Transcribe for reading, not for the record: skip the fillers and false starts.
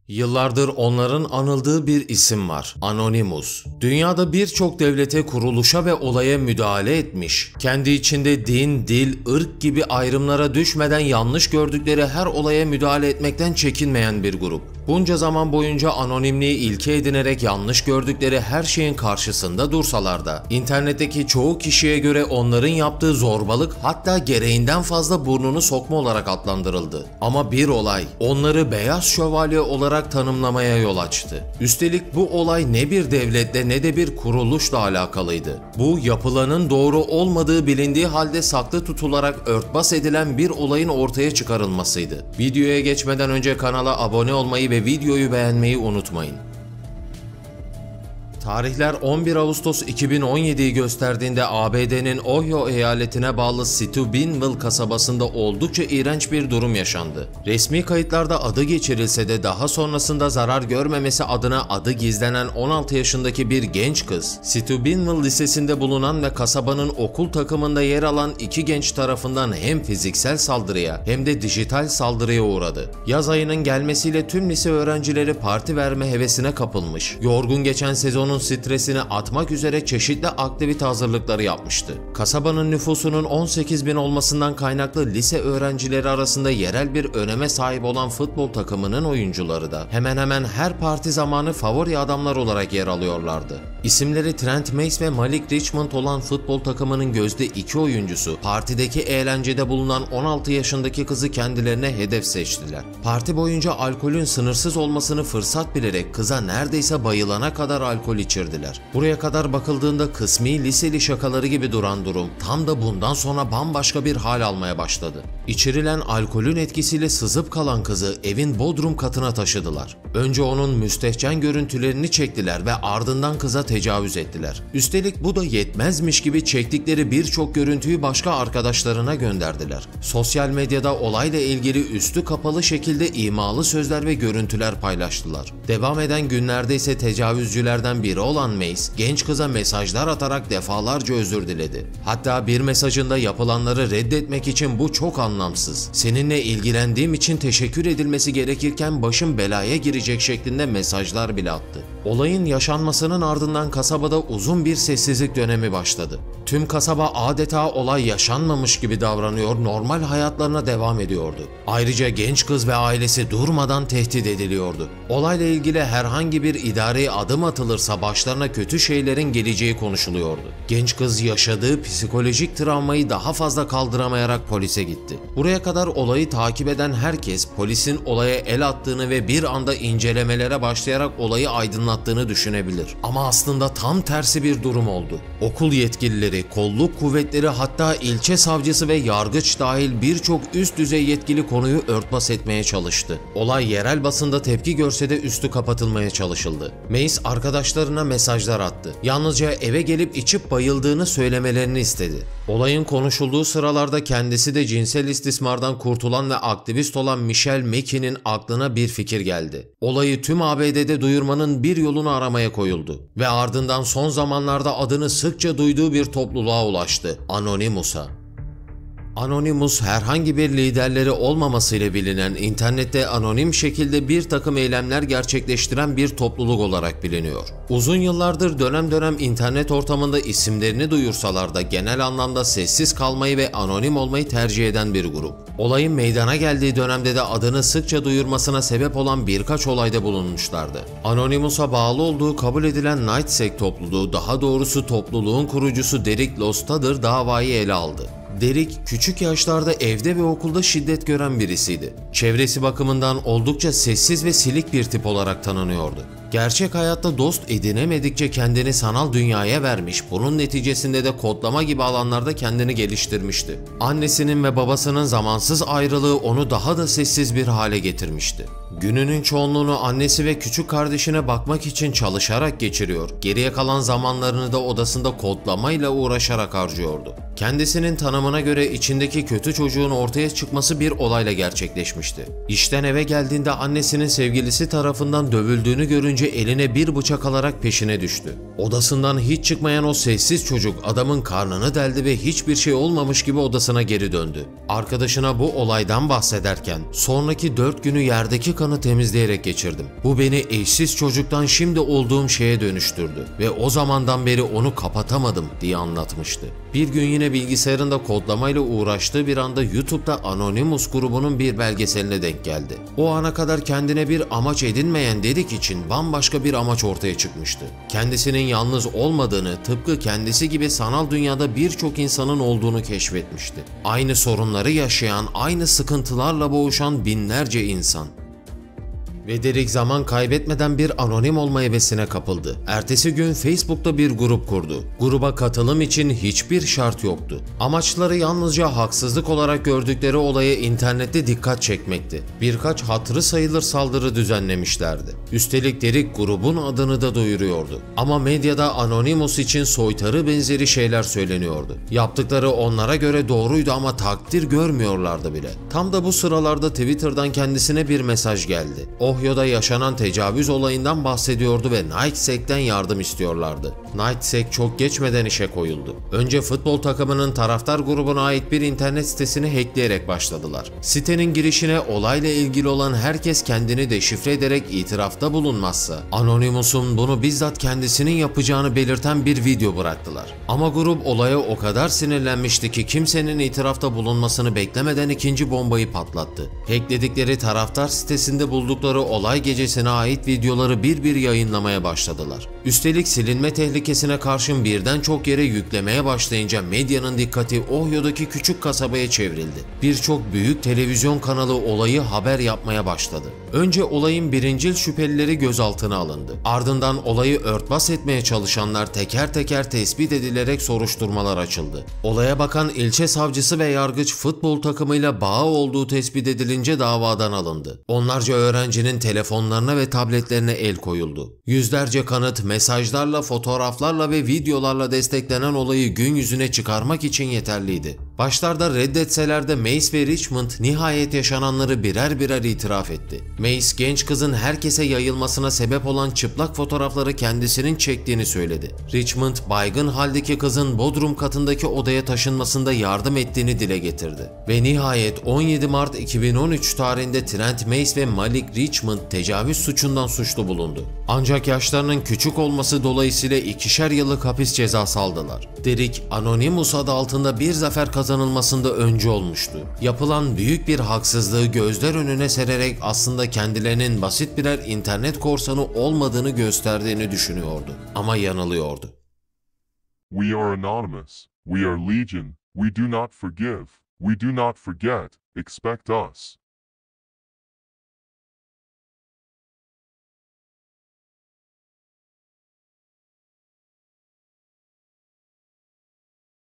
Yıllardır onların anıldığı bir isim var. Anonymous. Dünyada birçok devlete, kuruluşa ve olaya müdahale etmiş. Kendi içinde din, dil, ırk gibi ayrımlara düşmeden yanlış gördükleri her olaya müdahale etmekten çekinmeyen bir grup. Bunca zaman boyunca anonimliği ilke edinerek yanlış gördükleri her şeyin karşısında dursalar da, internetteki çoğu kişiye göre onların yaptığı zorbalık hatta gereğinden fazla burnunu sokma olarak adlandırıldı. Ama bir olay onları beyaz şövalye olarak tanımlamaya yol açtı. Üstelik bu olay ne bir devletle ne de bir kuruluşla alakalıydı. Bu yapılanın doğru olmadığı bilindiği halde saklı tutularak örtbas edilen bir olayın ortaya çıkarılmasıydı. Videoya geçmeden önce kanala abone olmayı ve videoyu beğenmeyi unutmayın. Tarihler 11 Ağustos 2017'yi gösterdiğinde ABD'nin Ohio eyaletine bağlı Steubenville kasabasında oldukça iğrenç bir durum yaşandı. Resmi kayıtlarda adı geçirilse de daha sonrasında zarar görmemesi adına adı gizlenen 16 yaşındaki bir genç kız, Steubenville Lisesi'nde bulunan ve kasabanın okul takımında yer alan iki genç tarafından hem fiziksel saldırıya hem de dijital saldırıya uğradı. Yaz ayının gelmesiyle tüm lise öğrencileri parti verme hevesine kapılmış, yorgun geçen sezonun stresini atmak üzere çeşitli aktivite hazırlıkları yapmıştı. Kasabanın nüfusunun 18.000 olmasından kaynaklı lise öğrencileri arasında yerel bir öneme sahip olan futbol takımının oyuncuları da hemen hemen her parti zamanı favori adamlar olarak yer alıyorlardı. İsimleri Trent Mace ve Malik Richmond olan futbol takımının gözde iki oyuncusu partideki eğlencede bulunan 16 yaşındaki kızı kendilerine hedef seçtiler. Parti boyunca alkolün sınırsız olmasını fırsat bilerek kıza neredeyse bayılana kadar alkol içirdiler. Buraya kadar bakıldığında kısmi liseli şakaları gibi duran durum tam da bundan sonra bambaşka bir hal almaya başladı. İçirilen alkolün etkisiyle sızıp kalan kızı evin bodrum katına taşıdılar. Önce onun müstehcen görüntülerini çektiler ve ardından kıza tecavüz ettiler. Üstelik bu da yetmezmiş gibi çektikleri birçok görüntüyü başka arkadaşlarına gönderdiler. Sosyal medyada olayla ilgili üstü kapalı şekilde imalı sözler ve görüntüler paylaştılar. Devam eden günlerde ise tecavüzcülerden biri olan Mace, genç kıza mesajlar atarak defalarca özür diledi. Hatta bir mesajında yapılanları reddetmek için bu çok anlamsız, seninle ilgilendiğim için teşekkür edilmesi gerekirken başım belaya girecek şeklinde mesajlar bile attı. Olayın yaşanmasının ardından kasabada uzun bir sessizlik dönemi başladı. Tüm kasaba adeta olay yaşanmamış gibi davranıyor, normal hayatlarına devam ediyordu. Ayrıca genç kız ve ailesi durmadan tehdit ediliyordu. Olayla ilgili herhangi bir idari adım atılırsa başlarına kötü şeylerin geleceği konuşuluyordu. Genç kız yaşadığı psikolojik travmayı daha fazla kaldıramayarak polise gitti. Buraya kadar olayı takip eden herkes polisin olaya el attığını ve bir anda incelemelere başlayarak olayı aydınlattığını düşünebilir. Ama aslında tam tersi bir durum oldu. Okul yetkilileri, kolluk kuvvetleri, hatta ilçe savcısı ve yargıç dahil birçok üst düzey yetkili konuyu örtbas etmeye çalıştı. Olay yerel basında tepki görse de üstü kapatılmaya çalışıldı. Mace arkadaşlarına mesajlar attı. Yalnızca eve gelip içip bayıldığını söylemelerini istedi. Olayın konuşulduğu sıralarda kendisi de cinsel istismardan kurtulan ve aktivist olan Michelle Mackey'nin aklına bir fikir geldi. Olayı tüm ABD'de duyurmanın bir yolunu aramaya koyuldu ve ardından son zamanlarda adını sıkça duyduğu bir topluluğa ulaştı: Anonymous'a. Anonymous, herhangi bir liderleri olmamasıyla bilinen, internette anonim şekilde bir takım eylemler gerçekleştiren bir topluluk olarak biliniyor. Uzun yıllardır dönem dönem internet ortamında isimlerini duyursalar da genel anlamda sessiz kalmayı ve anonim olmayı tercih eden bir grup. Olayın meydana geldiği dönemde de adını sıkça duyurmasına sebep olan birkaç olayda bulunmuşlardı. Anonymous'a bağlı olduğu kabul edilen Nightsec topluluğu, daha doğrusu topluluğun kurucusu Derek Lostader davayı ele aldı. Derek, küçük yaşlarda evde ve okulda şiddet gören birisiydi. Çevresi bakımından oldukça sessiz ve silik bir tip olarak tanınıyordu. Gerçek hayatta dost edinemedikçe kendini sanal dünyaya vermiş, bunun neticesinde de kodlama gibi alanlarda kendini geliştirmişti. Annesinin ve babasının zamansız ayrılığı onu daha da sessiz bir hale getirmişti. Gününün çoğunluğunu annesi ve küçük kardeşine bakmak için çalışarak geçiriyor, geriye kalan zamanlarını da odasında kodlamayla uğraşarak harcıyordu. Kendisinin tanımına göre içindeki kötü çocuğun ortaya çıkması bir olayla gerçekleşmişti. İşten eve geldiğinde annesinin sevgilisi tarafından dövüldüğünü görünce önce eline bir bıçak alarak peşine düştü. Odasından hiç çıkmayan o sessiz çocuk adamın karnını deldi ve hiçbir şey olmamış gibi odasına geri döndü. Arkadaşına bu olaydan bahsederken sonraki 4 günü yerdeki kanı temizleyerek geçirdim. Bu beni eşsiz çocuktan şimdi olduğum şeye dönüştürdü ve o zamandan beri onu kapatamadım diye anlatmıştı. Bir gün yine bilgisayarında kodlamayla uğraştığı bir anda YouTube'da Anonymous grubunun bir belgeseline denk geldi. O ana kadar kendine bir amaç edinmeyen Derek için bambaşka bir amaç ortaya çıkmıştı. Kendisinin yalnız olmadığını, tıpkı kendisi gibi sanal dünyada birçok insanın olduğunu keşfetmişti. Aynı sorunları yaşayan, aynı sıkıntılarla boğuşan binlerce insan. Ve Derek zaman kaybetmeden bir anonim olma hevesine kapıldı. Ertesi gün Facebook'ta bir grup kurdu. Gruba katılım için hiçbir şart yoktu. Amaçları yalnızca haksızlık olarak gördükleri olaya internette dikkat çekmekti. Birkaç hatırı sayılır saldırı düzenlemişlerdi. Üstelik Derek grubun adını da duyuruyordu. Ama medyada Anonymous için soytarı benzeri şeyler söyleniyordu. Yaptıkları onlara göre doğruydu ama takdir görmüyorlardı bile. Tam da bu sıralarda Twitter'dan kendisine bir mesaj geldi. Ohio'da yaşanan tecavüz olayından bahsediyordu ve Nightsek'ten yardım istiyorlardı. Nightsek çok geçmeden işe koyuldu. Önce futbol takımının taraftar grubuna ait bir internet sitesini hackleyerek başladılar. Sitenin girişine olayla ilgili olan herkes kendini deşifre ederek itirafta bulunmazsa, Anonymous'un bunu bizzat kendisinin yapacağını belirten bir video bıraktılar. Ama grup olaya o kadar sinirlenmişti ki kimsenin itirafta bulunmasını beklemeden ikinci bombayı patlattı. Hackledikleri taraftar sitesinde buldukları olay gecesine ait videoları bir yayınlamaya başladılar. Üstelik silinme tehlikesine karşın birden çok yere yüklemeye başlayınca medyanın dikkati Ohio'daki küçük kasabaya çevrildi. Birçok büyük televizyon kanalı olayı haber yapmaya başladı. Önce olayın birincil şüphelileri gözaltına alındı. Ardından olayı örtbas etmeye çalışanlar teker teker tespit edilerek soruşturmalar açıldı. Olaya bakan ilçe savcısı ve yargıç futbol takımıyla bağı olduğu tespit edilince davadan alındı. Onlarca öğrencinin telefonlarına ve tabletlerine el koyuldu. Yüzlerce kanıt, mesajlarla, fotoğraflarla ve videolarla desteklenen olayı gün yüzüne çıkarmak için yeterliydi. Başlarda reddetseler de Mace ve Richmond nihayet yaşananları birer birer itiraf etti. Mace, genç kızın herkese yayılmasına sebep olan çıplak fotoğrafları kendisinin çektiğini söyledi. Richmond, baygın haldeki kızın bodrum katındaki odaya taşınmasında yardım ettiğini dile getirdi. Ve nihayet 17 Mart 2013 tarihinde Trent Mace ve Malik Richmond tecavüz suçundan suçlu bulundu. Ancak yaşlarının küçük olması dolayısıyla 2'şer yıllık hapis cezası aldılar. Derek, Anonymous adı altında bir zafer kazanılmasında öncü olmuştu. Yapılan büyük bir haksızlığı gözler önüne sererek aslında kendilerinin basit birer internet korsanı olmadığını gösterdiğini düşünüyordu. Ama yanılıyordu. We are anonymous. We are legion. We do not forgive. We do not forget. Expect us.